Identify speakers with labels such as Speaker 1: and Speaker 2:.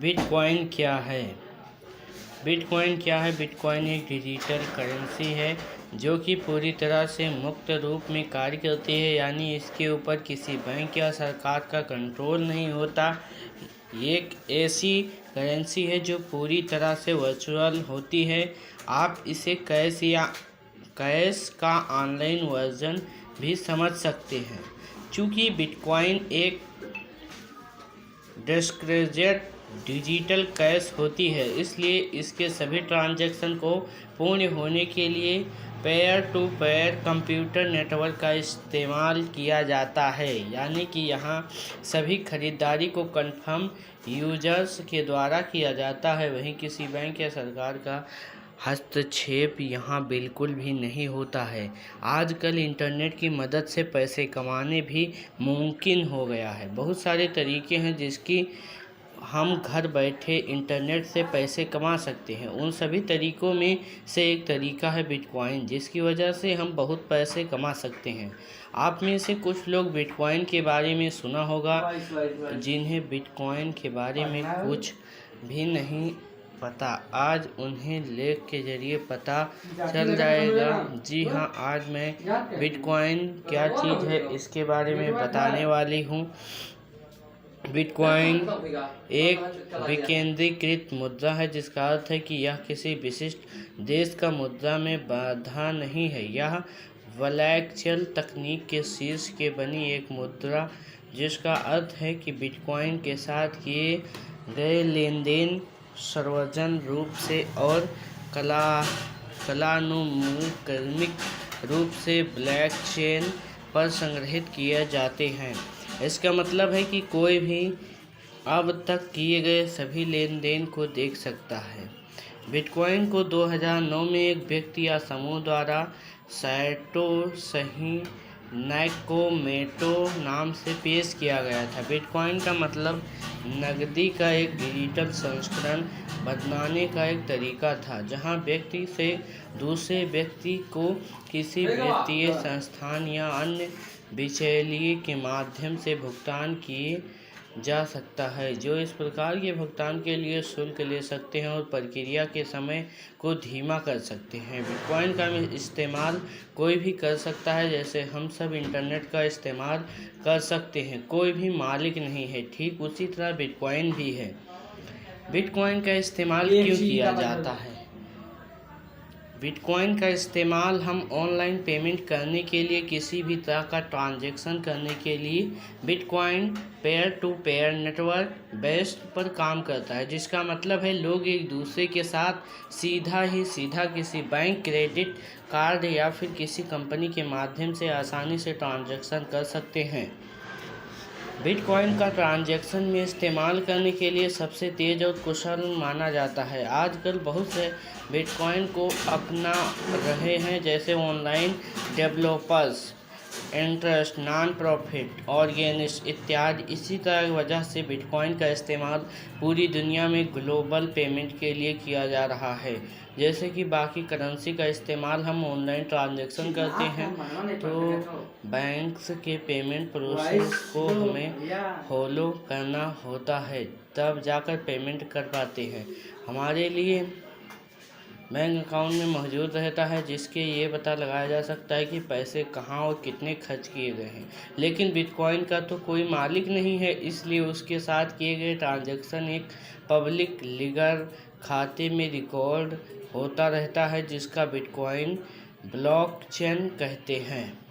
Speaker 1: Bitcoin क्या है? Bitcoin क्या है? बिटकॉइन एक डिजिटल करेंसी है जो कि पूरी तरह से मुक्त रूप में कार्य करती है, यानी इसके ऊपर किसी बैंक या सरकार का कंट्रोल नहीं होता। ये एक ऐसी करेंसी है जो पूरी तरह से वर्चुअल होती है। आप इसे कैश का ऑनलाइन वर्जन भी समझ सकते हैं। चूँकि बिटकॉइन एक डिस्क्रिप्टेड डिजिटल कैश होती है, इसलिए इसके सभी ट्रांजैक्शन को पूर्ण होने के लिए pair to pair computer network का इस्तेमाल किया जाता है, यानी कि यहाँ सभी खरीदारी को कंफर्म यूजर्स के द्वारा किया जाता है। वहीं किसी बैंक या सरकार का हस्तक्षेप यहाँ बिल्कुल भी नहीं होता है। आजकल इंटरनेट की मदद से पैसे कमाने भी मुमकिन हो गया है। बहुत सारे तरीके हैं जिसकी हम घर बैठे इंटरनेट से पैसे कमा सकते हैं। उन सभी तरीकों में से एक तरीका है बिटकॉइन, जिसकी वजह से हम बहुत पैसे कमा सकते हैं। आप में से कुछ लोग बिटकॉइन के बारे में सुना होगा, जिन्हें बिटकॉइन के बारे में कुछ भी नहीं पता। आज उन्हें लेख के जरिए पता चल जाएगा। जी हाँ, आज मैं बिटकॉइन क्या चीज़ है इसके बारे में बताने वाली हूँ। बिटकॉइन एक विकेंद्रीकृत मुद्रा है, जिसका अर्थ है कि यह किसी विशिष्ट देश का मुद्रा में बाधा नहीं है। यह ब्लॉकचेन तकनीक के शीर्ष के बनी एक मुद्रा, जिसका अर्थ है कि बिटकॉइन के साथ किए गए लेन-देन सार्वजनिक रूप से और कालानुक्रमिक रूप से ब्लॉकचेन पर संग्रहित किए जाते हैं। इसका मतलब है कि कोई भी अब तक किए गए सभी लेन देन को देख सकता है। बिटकॉइन को 2009 में एक व्यक्ति या समूह द्वारा सैटोशी नाकामोटो नाम से पेश किया गया था। बिटकॉइन का मतलब नकदी का एक डिजिटल संस्करण बनाने का एक तरीका था, जहां व्यक्ति से दूसरे व्यक्ति को किसी वित्तीय संस्थान या अन्य बिचौलिए के माध्यम से भुगतान किए जा सकता है, जो इस प्रकार के भुगतान के लिए शुल्क ले सकते हैं और प्रक्रिया के समय को धीमा कर सकते हैं। बिटकॉइन का इस्तेमाल कोई भी कर सकता है, जैसे हम सब इंटरनेट का इस्तेमाल कर सकते हैं। कोई भी मालिक नहीं है, ठीक उसी तरह बिटकॉइन भी है। बिटकॉइन का इस्तेमाल क्यों किया जाता है? बिटकॉइन का इस्तेमाल हम ऑनलाइन पेमेंट करने के लिए, किसी भी तरह का ट्रांजैक्शन करने के लिए bitcoin pair to pair network based पर काम करता है, जिसका मतलब है लोग एक दूसरे के साथ सीधा किसी बैंक, क्रेडिट कार्ड या फिर किसी कंपनी के माध्यम से आसानी से ट्रांजैक्शन कर सकते हैं। बिटकॉइन का ट्रांजैक्शन में इस्तेमाल करने के लिए सबसे तेज़ और कुशल माना जाता है। आजकल बहुत से बिटकॉइन को अपना रहे हैं, जैसे online developers, interest, non profit organisation इत्यादि। इसी तरह की वजह से बिटकॉइन का इस्तेमाल पूरी दुनिया में ग्लोबल पेमेंट के लिए किया जा रहा है। जैसे कि बाकी करेंसी का इस्तेमाल हम ऑनलाइन ट्रांजैक्शन करते हैं, तो बैंक्स के पेमेंट प्रोसेस को हमें फॉलो करना होता है, तब जाकर पेमेंट कर पाते हैं। हमारे लिए बैंक अकाउंट में मौजूद रहता है, जिसके ये पता लगाया जा सकता है कि पैसे कहाँ और कितने खर्च किए गए हैं। लेकिन बिटकॉइन का तो कोई मालिक नहीं है, इसलिए उसके साथ किए गए ट्रांजैक्शन एक पब्लिक लीगर खाते में रिकॉर्ड होता रहता है, जिसका बिटकॉइन ब्लॉकचेन कहते हैं।